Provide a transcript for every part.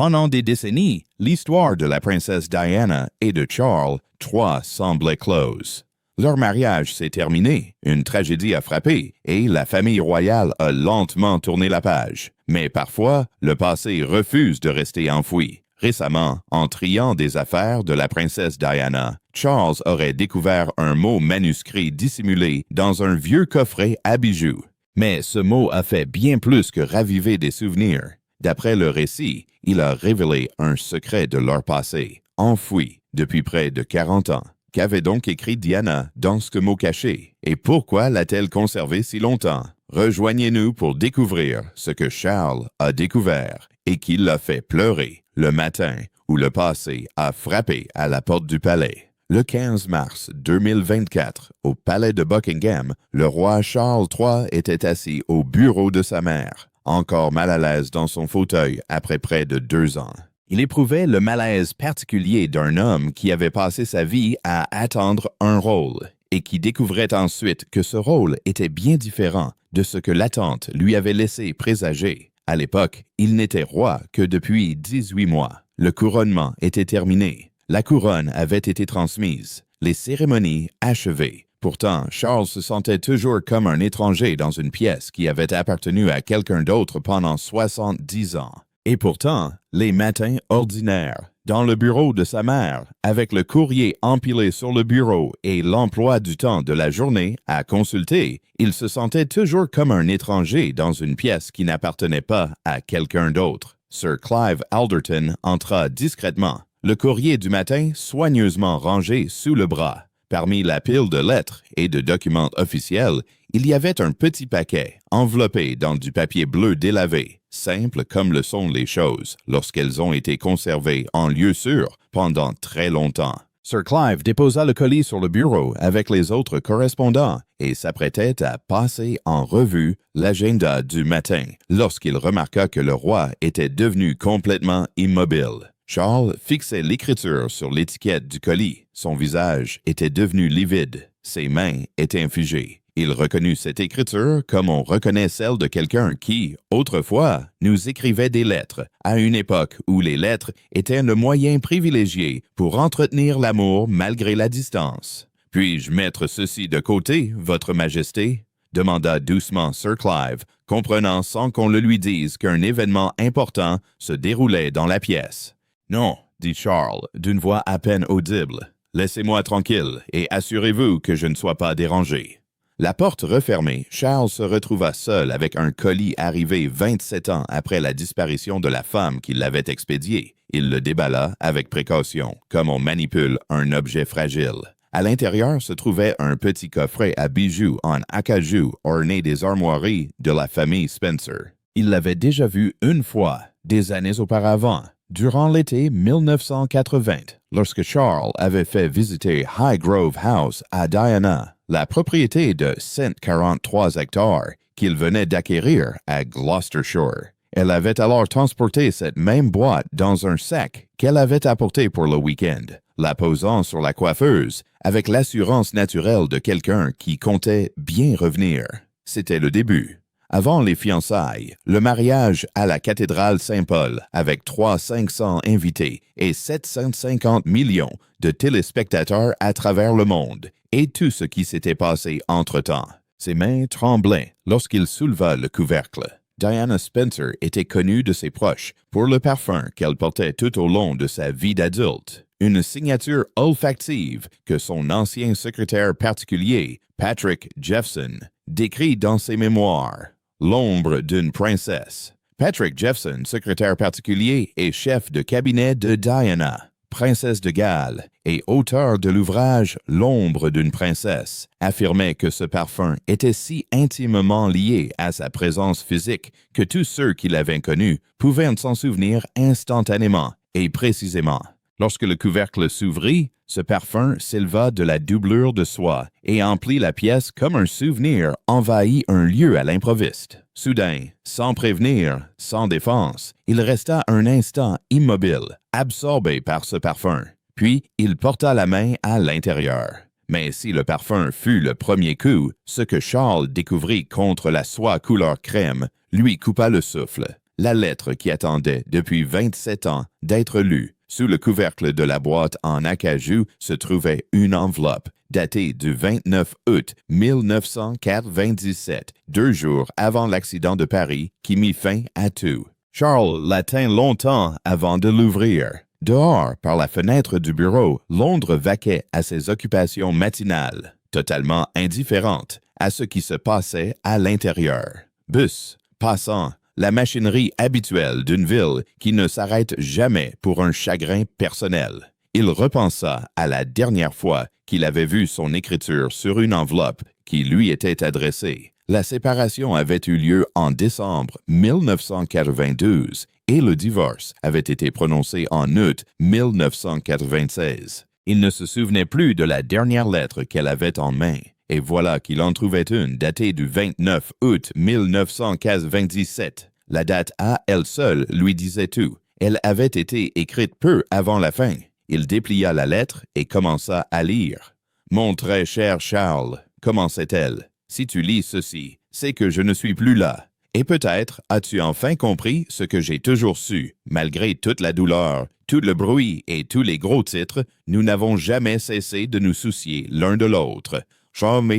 Pendant des décennies, l'histoire de la princesse Diana et de Charles III semblait close. Leur mariage s'est terminé, une tragédie a frappé et la famille royale a lentement tourné la page. Mais parfois, le passé refuse de rester enfoui. Récemment, en triant des affaires de la princesse Diana, Charles aurait découvert un mot manuscrit dissimulé dans un vieux coffret à bijoux. Mais ce mot a fait bien plus que raviver des souvenirs. D'après le récit, il a révélé un secret de leur passé, enfoui depuis près de 40 ans. Qu'avait donc écrit Diana dans ce mot caché? Et pourquoi l'a-t-elle conservé si longtemps? Rejoignez-nous pour découvrir ce que Charles a découvert et qui l'a fait pleurer le matin où le passé a frappé à la porte du palais. Le 15 mars 2024, au palais de Buckingham, le roi Charles III était assis au bureau de sa mère, encore mal à l'aise dans son fauteuil après près de 2 ans. Il éprouvait le malaise particulier d'un homme qui avait passé sa vie à attendre un rôle et qui découvrait ensuite que ce rôle était bien différent de ce que l'attente lui avait laissé présager. À l'époque, il n'était roi que depuis 18 mois. Le couronnement était terminé. La couronne avait été transmise. Les cérémonies achevées. Pourtant, Charles se sentait toujours comme un étranger dans une pièce qui avait appartenu à quelqu'un d'autre pendant 70 ans. Et pourtant, les matins ordinaires, dans le bureau de sa mère, avec le courrier empilé sur le bureau et l'emploi du temps de la journée à consulter, il se sentait toujours comme un étranger dans une pièce qui n'appartenait pas à quelqu'un d'autre. Sir Clive Alderton entra discrètement, le courrier du matin soigneusement rangé sous le bras. Parmi la pile de lettres et de documents officiels, il y avait un petit paquet, enveloppé dans du papier bleu délavé, simple comme le sont les choses lorsqu'elles ont été conservées en lieu sûr pendant très longtemps. Sir Clive déposa le colis sur le bureau avec les autres correspondants et s'apprêtait à passer en revue l'agenda du matin lorsqu'il remarqua que le roi était devenu complètement immobile. Charles fixait l'écriture sur l'étiquette du colis. Son visage était devenu livide. Ses mains étaient figées. Il reconnut cette écriture comme on reconnaît celle de quelqu'un qui, autrefois, nous écrivait des lettres, à une époque où les lettres étaient le moyen privilégié pour entretenir l'amour malgré la distance. « Puis-je mettre ceci de côté, Votre Majesté ?» demanda doucement Sir Clive, comprenant sans qu'on le lui dise qu'un événement important se déroulait dans la pièce. « Non, » dit Charles, d'une voix à peine audible. « Laissez-moi tranquille et assurez-vous que je ne sois pas dérangé. » La porte refermée, Charles se retrouva seul avec un colis arrivé 27 ans après la disparition de la femme qui l'avait expédié. Il le déballa avec précaution, comme on manipule un objet fragile. À l'intérieur se trouvait un petit coffret à bijoux en acajou orné des armoiries de la famille Spencer. Il l'avait déjà vu une fois, des années auparavant, durant l'été 1980, lorsque Charles avait fait visiter Highgrove House à Diana, la propriété de 143 hectares qu'il venait d'acquérir à Gloucestershire. Elle avait alors transporté cette même boîte dans un sac qu'elle avait apporté pour le week-end, la posant sur la coiffeuse avec l'assurance naturelle de quelqu'un qui comptait bien revenir. C'était le début. Avant les fiançailles, le mariage à la cathédrale Saint-Paul avec 500 invités et 750 millions de téléspectateurs à travers le monde et tout ce qui s'était passé entre-temps. Ses mains tremblaient lorsqu'il souleva le couvercle. Diana Spencer était connue de ses proches pour le parfum qu'elle portait tout au long de sa vie d'adulte. Une signature olfactive que son ancien secrétaire particulier, Patrick Jephson, décrit dans ses mémoires. L'ombre d'une princesse. Patrick Jephson, secrétaire particulier et chef de cabinet de Diana, princesse de Galles, et auteur de l'ouvrage L'ombre d'une princesse, affirmait que ce parfum était si intimement lié à sa présence physique que tous ceux qui l'avaient connu pouvaient s'en souvenir instantanément et précisément. Lorsque le couvercle s'ouvrit, ce parfum s'éleva de la doublure de soie et emplit la pièce comme un souvenir envahit un lieu à l'improviste. Soudain, sans prévenir, sans défense, il resta un instant immobile, absorbé par ce parfum. Puis, il porta la main à l'intérieur. Mais si le parfum fut le premier coup, ce que Charles découvrit contre la soie couleur crème lui coupa le souffle. la lettre qui attendait depuis 27 ans d'être lue. Sous le couvercle de la boîte en acajou se trouvait une enveloppe datée du 29 août 1997, 2 jours avant l'accident de Paris qui mit fin à tout. Charles la tint longtemps avant de l'ouvrir. Dehors, par la fenêtre du bureau, Londres vaquait à ses occupations matinales, totalement indifférente à ce qui se passait à l'intérieur. Bus, passants, la machinerie habituelle d'une ville qui ne s'arrête jamais pour un chagrin personnel. Il repensa à la dernière fois qu'il avait vu son écriture sur une enveloppe qui lui était adressée. La séparation avait eu lieu en décembre 1992 et le divorce avait été prononcé en août 1996. Il ne se souvenait plus de la dernière lettre qu'elle avait en main. Et voilà qu'il en trouvait une datée du 29 août 1997. La date à elle seule lui disait tout. Elle avait été écrite peu avant la fin. Il déplia la lettre et commença à lire. « Mon très cher Charles, commençait-elle, si tu lis ceci, c'est que je ne suis plus là. Et peut-être as-tu enfin compris ce que j'ai toujours su. Malgré toute la douleur, tout le bruit et tous les gros titres, nous n'avons jamais cessé de nous soucier l'un de l'autre. Charles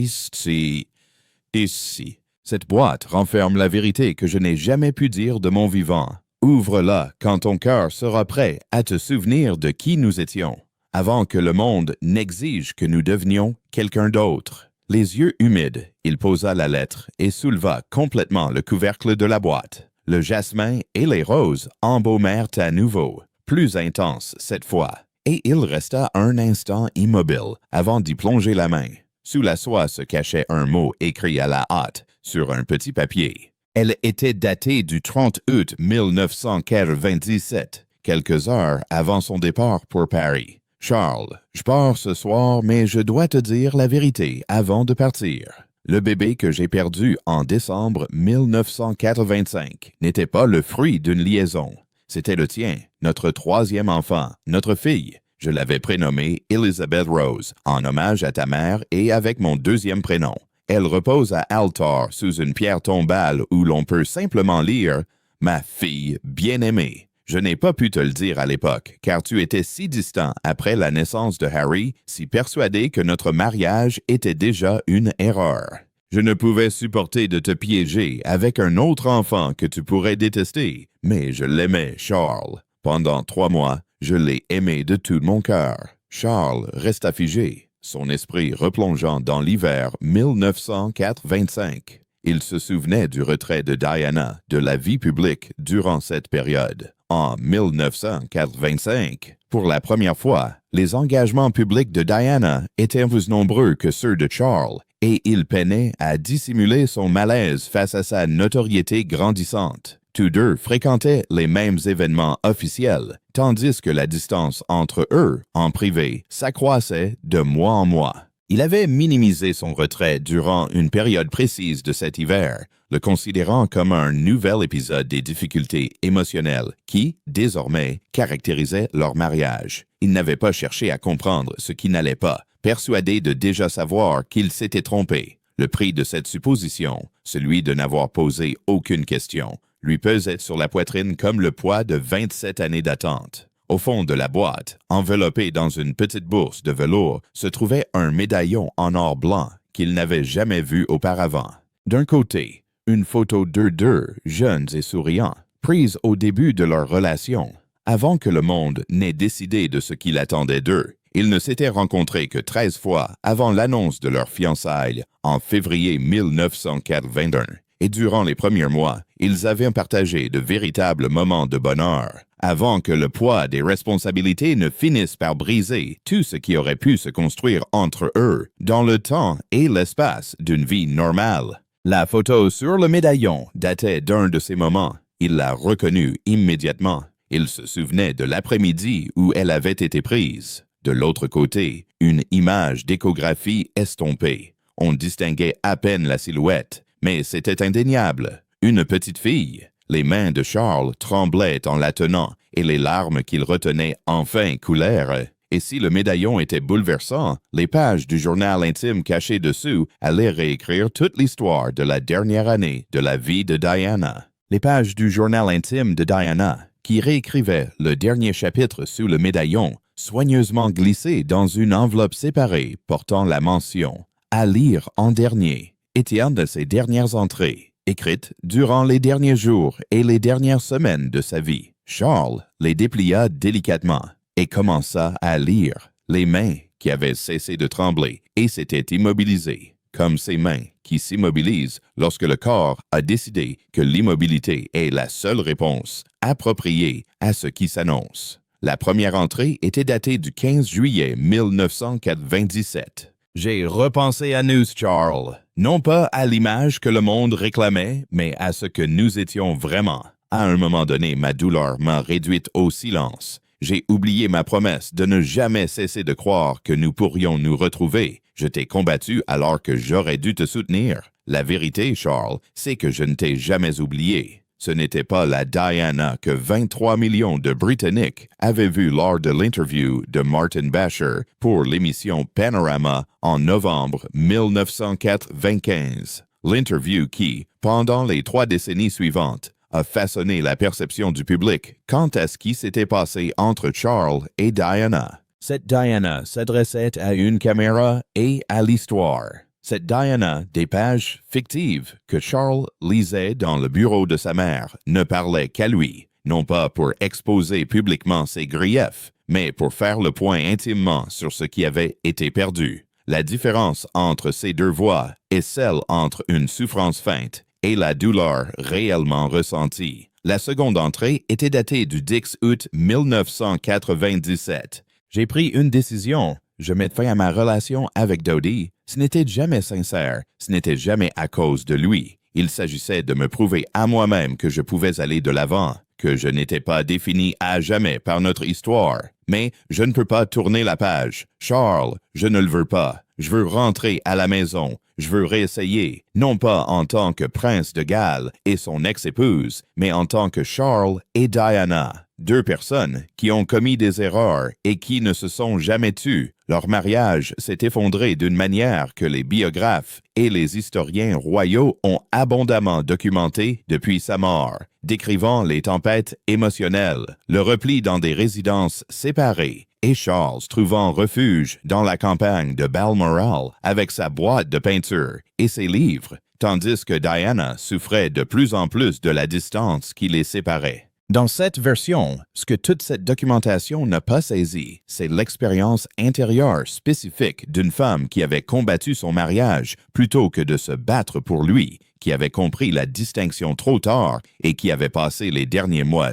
ici. Cette boîte renferme la vérité que je n'ai jamais pu dire de mon vivant. Ouvre-la quand ton cœur sera prêt à te souvenir de qui nous étions, avant que le monde n'exige que nous devenions quelqu'un d'autre. » Les yeux humides, il posa la lettre et souleva complètement le couvercle de la boîte. Le jasmin et les roses embaumèrent à nouveau, plus intenses cette fois, et il resta un instant immobile avant d'y plonger la main. Sous la soie se cachait un mot écrit à la hâte sur un petit papier. Elle était datée du 30 août 1997, quelques heures avant son départ pour Paris. « Charles, je pars ce soir, mais je dois te dire la vérité avant de partir. Le bébé que j'ai perdu en décembre 1985 n'était pas le fruit d'une liaison. C'était le tien, notre 3e enfant, notre fille. Je l'avais prénommée Elizabeth Rose, en hommage à ta mère et avec mon 2e prénom. Elle repose à Altar sous une pierre tombale où l'on peut simplement lire « Ma fille bien-aimée ». Je n'ai pas pu te le dire à l'époque, car tu étais si distant après la naissance de Harry, si persuadé que notre mariage était déjà une erreur. Je ne pouvais supporter de te piéger avec un autre enfant que tu pourrais détester, mais je l'aimais, Charles. Pendant 3 mois, je l'ai aimé de tout mon cœur. Charles resta figé, son esprit replongeant dans l'hiver 1925. Il se souvenait du retrait de Diana de la vie publique durant cette période. En 1985, pour la première fois, les engagements publics de Diana étaient plus nombreux que ceux de Charles, et il peinait à dissimuler son malaise face à sa notoriété grandissante. Tous deux fréquentaient les mêmes événements officiels, tandis que la distance entre eux, en privé, s'accroissait de mois en mois. Il avait minimisé son retrait durant une période précise de cet hiver, le considérant comme un nouvel épisode des difficultés émotionnelles qui, désormais, caractérisaient leur mariage. Il n'avait pas cherché à comprendre ce qui n'allait pas, persuadé de déjà savoir qu'il s'était trompé. Le prix de cette supposition, celui de n'avoir posé aucune question, lui pesait sur la poitrine comme le poids de 27 années d'attente. Au fond de la boîte, enveloppé dans une petite bourse de velours, se trouvait un médaillon en or blanc qu'il n'avait jamais vu auparavant. D'un côté, une photo d'eux deux, jeunes et souriants, prise au début de leur relation, avant que le monde n'ait décidé de ce qu'il attendait d'eux. Ils ne s'étaient rencontrés que 13 fois avant l'annonce de leur fiançailles en février 1981. Et durant les premiers mois, ils avaient partagé de véritables moments de bonheur, avant que le poids des responsabilités ne finisse par briser tout ce qui aurait pu se construire entre eux dans le temps et l'espace d'une vie normale. La photo sur le médaillon datait d'un de ces moments. Il l'a reconnue immédiatement. Il se souvenait de l'après-midi où elle avait été prise. De l'autre côté, une image d'échographie estompée. On distinguait à peine la silhouette, mais c'était indéniable. Une petite fille. Les mains de Charles tremblaient en la tenant et les larmes qu'il retenait enfin coulèrent. Et si le médaillon était bouleversant, les pages du journal intime caché dessous allaient réécrire toute l'histoire de la dernière année de la vie de Diana. Les pages du journal intime de Diana, qui réécrivait le dernier chapitre sous le médaillon, soigneusement glissé dans une enveloppe séparée portant la mention « À lire en dernier », était une de ses dernières entrées, écrites durant les derniers jours et les dernières semaines de sa vie. Charles les déplia délicatement et commença à lire, les mains qui avaient cessé de trembler et s'étaient immobilisées, comme ces mains qui s'immobilisent lorsque le corps a décidé que l'immobilité est la seule réponse appropriée à ce qui s'annonce. La première entrée était datée du 15 juillet 1997. J'ai repensé à nous, Charles, non pas à l'image que le monde réclamait, mais à ce que nous étions vraiment. À un moment donné, ma douleur m'a réduite au silence. J'ai oublié ma promesse de ne jamais cesser de croire que nous pourrions nous retrouver. Je t'ai combattu alors que j'aurais dû te soutenir. La vérité, Charles, c'est que je ne t'ai jamais oublié. Ce n'était pas la Diana que 23 millions de Britanniques avaient vue lors de l'interview de Martin Basher pour l'émission Panorama en novembre 1995. L'interview qui, pendant les 3 décennies suivantes, a façonné la perception du public quant à ce qui s'était passé entre Charles et Diana. Cette Diana s'adressait à une caméra et à l'histoire. Cette Diana des pages fictives que Charles lisait dans le bureau de sa mère ne parlait qu'à lui, non pas pour exposer publiquement ses griefs, mais pour faire le point intimement sur ce qui avait été perdu. La différence entre ces deux voix est celle entre une souffrance feinte et la douleur réellement ressentie. La seconde entrée était datée du 10 août 1997. J'ai pris une décision. Je mets fin à ma relation avec Dodie. Ce n'était jamais sincère. Ce n'était jamais à cause de lui. Il s'agissait de me prouver à moi-même que je pouvais aller de l'avant, que je n'étais pas défini à jamais par notre histoire. Mais je ne peux pas tourner la page. Charles, je ne le veux pas. Je veux rentrer à la maison. Je veux réessayer, non pas en tant que prince de Galles et son ex-épouse, mais en tant que Charles et Diana, 2 personnes qui ont commis des erreurs et qui ne se sont jamais tues. Leur mariage s'est effondré d'une manière que les biographes et les historiens royaux ont abondamment documenté depuis sa mort, décrivant les tempêtes émotionnelles, le repli dans des résidences séparées, et Charles trouvant refuge dans la campagne de Balmoral avec sa boîte de peinture et ses livres, tandis que Diana souffrait de plus en plus de la distance qui les séparait. Dans cette version, ce que toute cette documentation n'a pas saisi, c'est l'expérience intérieure spécifique d'une femme qui avait combattu son mariage plutôt que de se battre pour lui, qui avait compris la distinction trop tard et qui avait passé les derniers mois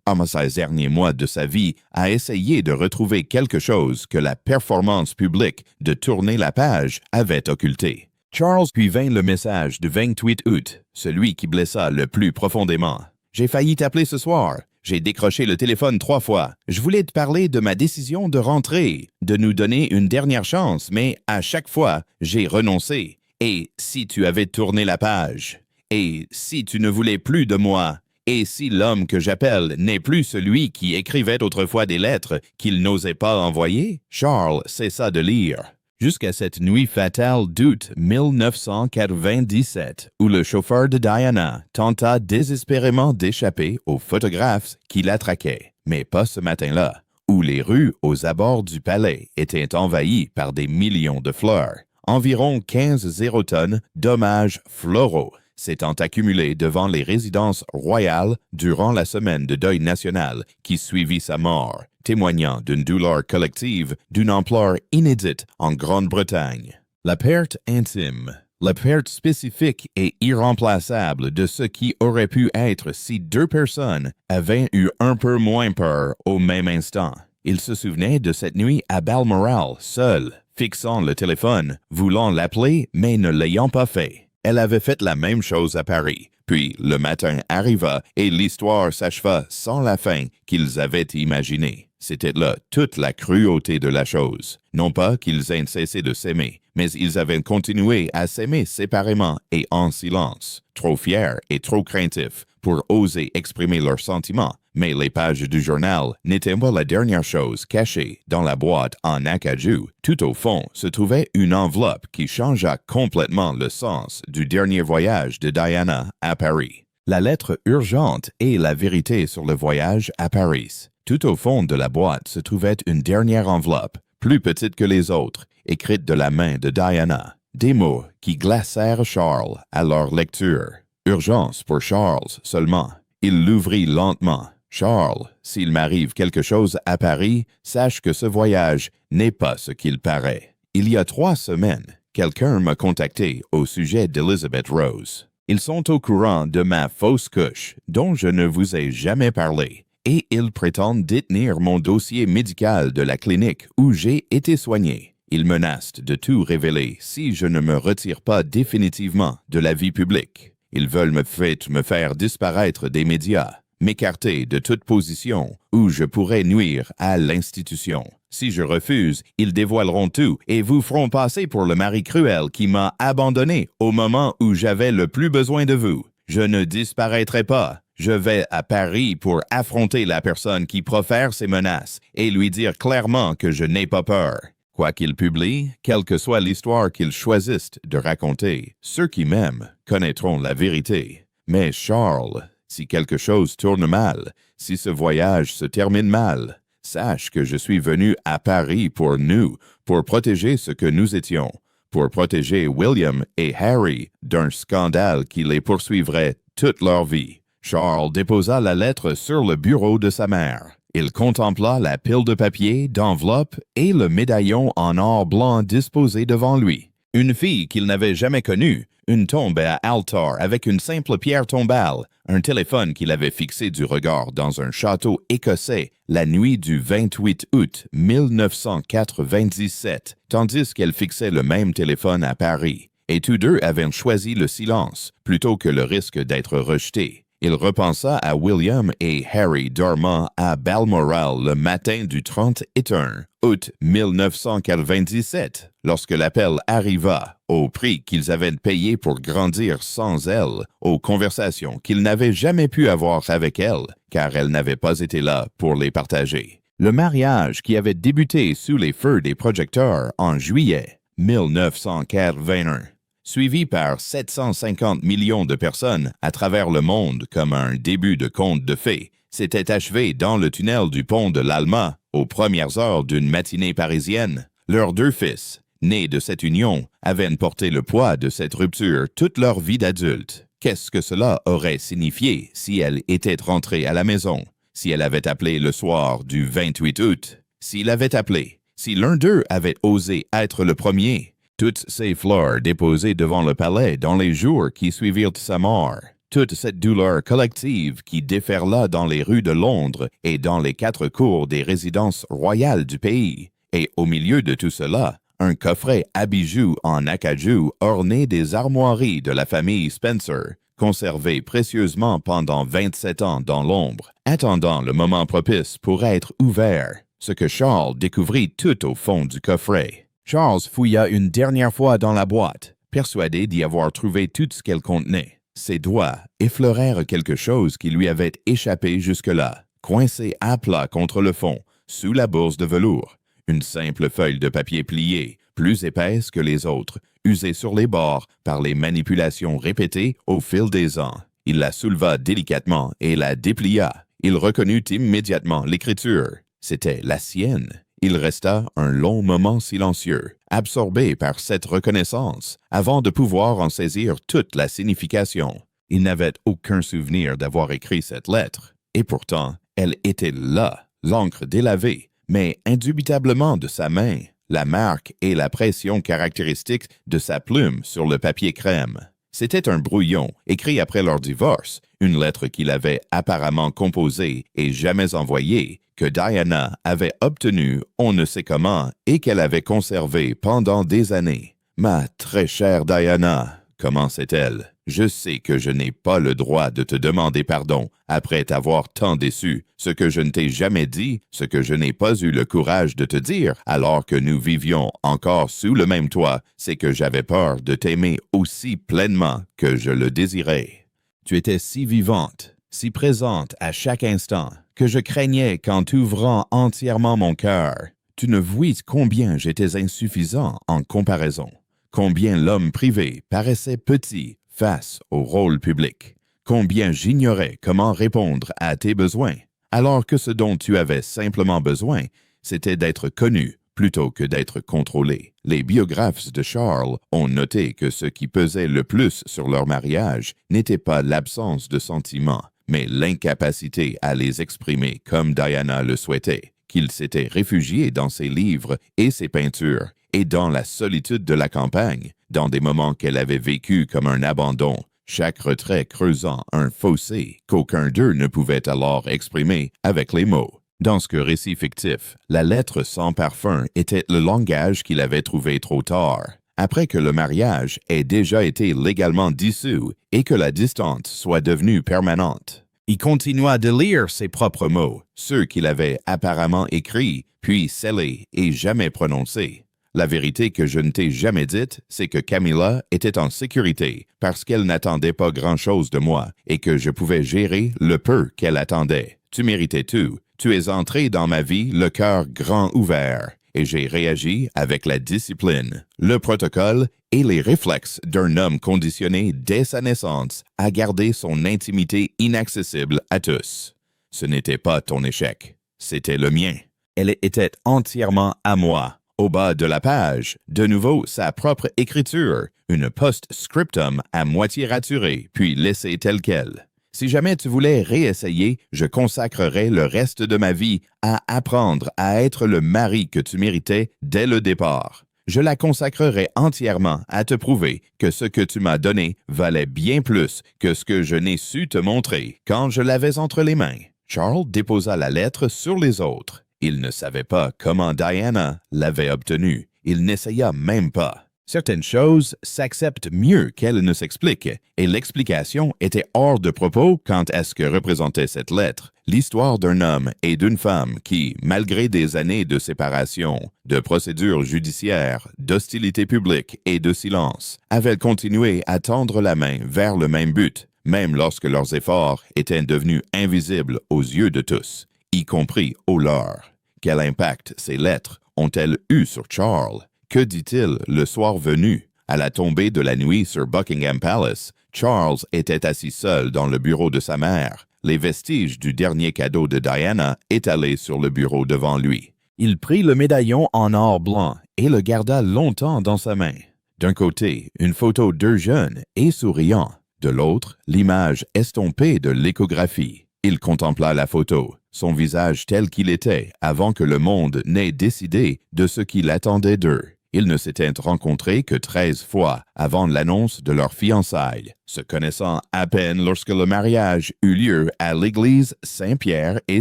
de sa vie à essayer de retrouver quelque chose que la performance publique de tourner la page avait occulté. Charles puis vint le message du 28 août, celui qui blessa le plus profondément. « J'ai failli t'appeler ce soir. J'ai décroché le téléphone 3 fois. Je voulais te parler de ma décision de rentrer, de nous donner une dernière chance, mais à chaque fois, j'ai renoncé. Et si tu avais tourné la page? Et si tu ne voulais plus de moi? Et si l'homme que j'appelle n'est plus celui qui écrivait autrefois des lettres qu'il n'osait pas envoyer? » Charles cessa de lire. Jusqu'à cette nuit fatale d'août 1997, où le chauffeur de Diana tenta désespérément d'échapper aux photographes qui la traquaient. Mais pas ce matin-là, où les rues aux abords du palais étaient envahies par des millions de fleurs. Environ 15 zérotonnes d'hommages floraux s'étant accumulés devant les résidences royales durant la semaine de deuil national qui suivit sa mort, témoignant d'une douleur collective d'une ampleur inédite en Grande-Bretagne. La perte intime, la perte spécifique et irremplaçable de ce qui aurait pu être si 2 personnes avaient eu un peu moins peur au même instant. Il se souvenait de cette nuit à Balmoral, seul, fixant le téléphone, voulant l'appeler mais ne l'ayant pas fait. Elle avait fait la même chose à Paris. Puis le matin arriva et l'histoire s'acheva sans la fin qu'ils avaient imaginée. C'était là toute la cruauté de la chose. Non pas qu'ils aient cessé de s'aimer, mais ils avaient continué à s'aimer séparément et en silence, trop fiers et trop craintifs pour oser exprimer leurs sentiments. Mais les pages du journal n'étaient pas la dernière chose cachée dans la boîte en acajou. Tout au fond se trouvait une enveloppe qui changea complètement le sens du dernier voyage de Diana à Paris. la lettre urgente et la vérité sur le voyage à Paris. Tout au fond de la boîte se trouvait une dernière enveloppe, plus petite que les autres, écrite de la main de Diana. Des mots qui glacèrent Charles à leur lecture. Urgence pour Charles seulement. Il l'ouvrit lentement. Charles, s'il m'arrive quelque chose à Paris, sache que ce voyage n'est pas ce qu'il paraît. Il y a 3 semaines, quelqu'un m'a contacté au sujet d'Elizabeth Rose. Ils sont au courant de ma fausse couche, dont je ne vous ai jamais parlé, et ils prétendent détenir mon dossier médical de la clinique où j'ai été soigné. Ils menacent de tout révéler si je ne me retire pas définitivement de la vie publique. Ils veulent me faire disparaître des médias, m'écarter de toute position où je pourrais nuire à l'institution. Si je refuse, ils dévoileront tout et vous feront passer pour le mari cruel qui m'a abandonné au moment où j'avais le plus besoin de vous. Je ne disparaîtrai pas. Je vais à Paris pour affronter la personne qui profère ces menaces et lui dire clairement que je n'ai pas peur. Quoi qu'ils publient, quelle que soit l'histoire qu'ils choisissent de raconter, ceux qui m'aiment connaîtront la vérité. Mais Charles, si quelque chose tourne mal, si ce voyage se termine mal, sache que je suis venu à Paris pour nous, pour protéger ce que nous étions, pour protéger William et Harry d'un scandale qui les poursuivrait toute leur vie. Charles déposa la lettre sur le bureau de sa mère. Il contempla la pile de papier, d'enveloppes et le médaillon en or blanc disposé devant lui. Une fille qu'il n'avait jamais connue, une tombe à altar avec une simple pierre tombale, un téléphone qu'il avait fixé du regard dans un château écossais la nuit du 28 août 1997, tandis qu'elle fixait le même téléphone à Paris. Et tous deux avaient choisi le silence plutôt que le risque d'être rejetés. Il repensa à William et Harry dormant à Balmoral le matin du 31 août 1997, lorsque l'appel arriva, au prix qu'ils avaient payé pour grandir sans elle, aux conversations qu'ils n'avaient jamais pu avoir avec elle, car elle n'avait pas été là pour les partager. Le mariage qui avait débuté sous les feux des projecteurs en juillet 1981. Suivi par 750 millions de personnes à travers le monde comme un début de conte de fées, s'était achevé dans le tunnel du pont de l'Alma aux premières heures d'une matinée parisienne. Leurs 2 fils, nés de cette union, avaient porté le poids de cette rupture toute leur vie d'adulte. Qu'est-ce que cela aurait signifié si elle était rentrée à la maison, si elle avait appelé le soir du 28 août, s'il avait appelé, si l'un d'eux avait osé être le premier? Toutes ces fleurs déposées devant le palais dans les jours qui suivirent sa mort, toute cette douleur collective qui déferla dans les rues de Londres et dans les 4 cours des résidences royales du pays, et au milieu de tout cela, un coffret à bijoux en acajou orné des armoiries de la famille Spencer, conservé précieusement pendant 27 ans dans l'ombre, attendant le moment propice pour être ouvert, ce que Charles découvrit tout au fond du coffret. Charles fouilla une dernière fois dans la boîte, persuadé d'y avoir trouvé tout ce qu'elle contenait. Ses doigts effleurèrent quelque chose qui lui avait échappé jusque-là, coincé à plat contre le fond, sous la bourse de velours. Une simple feuille de papier pliée, plus épaisse que les autres, usée sur les bords par les manipulations répétées au fil des ans. Il la souleva délicatement et la déplia. Il reconnut immédiatement l'écriture. C'était la sienne. Il resta un long moment silencieux, absorbé par cette reconnaissance, avant de pouvoir en saisir toute la signification. Il n'avait aucun souvenir d'avoir écrit cette lettre, et pourtant, elle était là, l'encre délavée, mais indubitablement de sa main, la marque et la pression caractéristiques de sa plume sur le papier crème. C'était un brouillon, écrit après leur divorce, une lettre qu'il avait apparemment composée et jamais envoyée, que Diana avait obtenue on ne sait comment et qu'elle avait conservée pendant des années. « Ma très chère Diana, commençait-elle, je sais que je n'ai pas le droit de te demander pardon après t'avoir tant déçu, ce que je ne t'ai jamais dit, ce que je n'ai pas eu le courage de te dire alors que nous vivions encore sous le même toit, c'est que j'avais peur de t'aimer aussi pleinement que je le désirais. Tu étais si vivante, si présente à chaque instant, que je craignais qu'en t'ouvrant entièrement mon cœur, tu ne voies combien j'étais insuffisant en comparaison, combien l'homme privé paraissait petit face au rôle public, combien j'ignorais comment répondre à tes besoins, alors que ce dont tu avais simplement besoin, c'était d'être connu plutôt que d'être contrôlé. Les biographes de Charles ont noté que ce qui pesait le plus sur leur mariage n'était pas l'absence de sentiments, mais l'incapacité à les exprimer comme Diana le souhaitait, qu'il s'était réfugié dans ses livres et ses peintures, et dans la solitude de la campagne, dans des moments qu'elle avait vécus comme un abandon, chaque retrait creusant un fossé qu'aucun d'eux ne pouvait alors exprimer avec les mots. Dans ce récit fictif, la lettre sans parfum était le langage qu'il avait trouvé trop tard, après que le mariage ait déjà été légalement dissous et que la distance soit devenue permanente. Il continua de lire ses propres mots, ceux qu'il avait apparemment écrits, puis scellés et jamais prononcés. La vérité que je ne t'ai jamais dite, c'est que Camilla était en sécurité parce qu'elle n'attendait pas grand-chose de moi et que je pouvais gérer le peu qu'elle attendait. Tu méritais tout. Tu es entré dans ma vie le cœur grand ouvert et j'ai réagi avec la discipline, le protocole et les réflexes d'un homme conditionné dès sa naissance à garder son intimité inaccessible à tous. Ce n'était pas ton échec, c'était le mien. Elle était entièrement à moi. Au bas de la page, de nouveau sa propre écriture, une post-scriptum à moitié raturée, puis laissée telle quelle. Si jamais tu voulais réessayer, je consacrerais le reste de ma vie à apprendre à être le mari que tu méritais dès le départ. Je la consacrerais entièrement à te prouver que ce que tu m'as donné valait bien plus que ce que je n'ai su te montrer quand je l'avais entre les mains. Charles déposa la lettre sur les autres. Il ne savait pas comment Diana l'avait obtenue. Il n'essaya même pas. Certaines choses s'acceptent mieux qu'elles ne s'expliquent, et l'explication était hors de propos quant à ce que représentait cette lettre, l'histoire d'un homme et d'une femme qui, malgré des années de séparation, de procédures judiciaires, d'hostilité publique et de silence, avaient continué à tendre la main vers le même but, même lorsque leurs efforts étaient devenus invisibles aux yeux de tous, y compris aux leurs. Quel impact ces lettres ont-elles eu sur Charles? Que dit-il le soir venu? À la tombée de la nuit sur Buckingham Palace, Charles était assis seul dans le bureau de sa mère, les vestiges du dernier cadeau de Diana étalés sur le bureau devant lui. Il prit le médaillon en or blanc et le garda longtemps dans sa main. D'un côté, une photo d'eux jeunes et souriants. De l'autre, l'image estompée de l'échographie. Il contempla la photo, son visage tel qu'il était avant que le monde n'ait décidé de ce qu'il attendait d'eux. Ils ne s'étaient rencontrés que 13 fois avant l'annonce de leur fiançailles, se connaissant à peine lorsque le mariage eut lieu à l'église Saint-Pierre et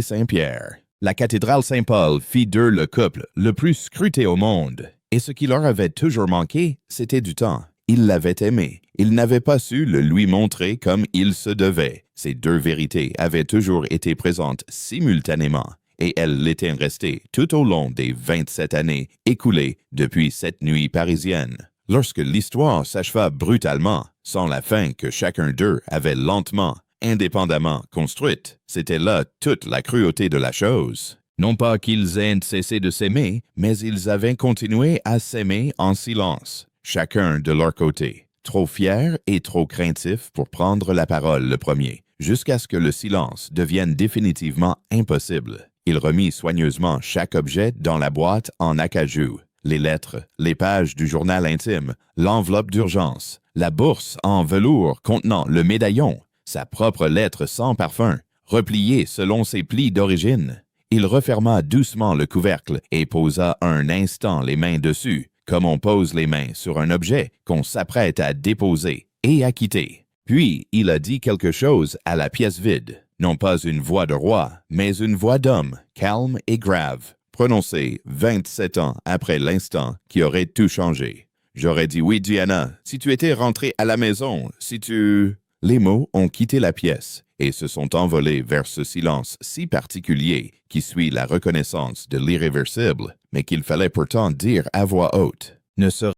Saint-Pierre. La cathédrale Saint-Paul fit d'eux le couple le plus scruté au monde, et ce qui leur avait toujours manqué, c'était du temps. Ils l'avaient aimé. Ils n'avaient pas su le lui montrer comme il se devait. Ces deux vérités avaient toujours été présentes simultanément, et elles l'étaient restées tout au long des 27 années écoulées depuis cette nuit parisienne. Lorsque l'histoire s'acheva brutalement, sans la fin que chacun d'eux avait lentement, indépendamment construite, c'était là toute la cruauté de la chose. Non pas qu'ils aient cessé de s'aimer, mais ils avaient continué à s'aimer en silence, chacun de leur côté, trop fiers et trop craintifs pour prendre la parole le premier, jusqu'à ce que le silence devienne définitivement impossible. Il remit soigneusement chaque objet dans la boîte en acajou. Les lettres, les pages du journal intime, l'enveloppe d'urgence, la bourse en velours contenant le médaillon, sa propre lettre sans parfum, repliée selon ses plis d'origine. Il referma doucement le couvercle et posa un instant les mains dessus, comme on pose les mains sur un objet qu'on s'apprête à déposer et à quitter. Puis il a dit quelque chose à la pièce vide. Non pas une voix de roi, mais une voix d'homme, calme et grave, prononcée 27 ans après l'instant qui aurait tout changé. J'aurais dit oui, Diana, si tu étais rentrée à la maison, si tu... Les mots ont quitté la pièce et se sont envolés vers ce silence si particulier qui suit la reconnaissance de l'irréversible, mais qu'il fallait pourtant dire à voix haute. Ne serait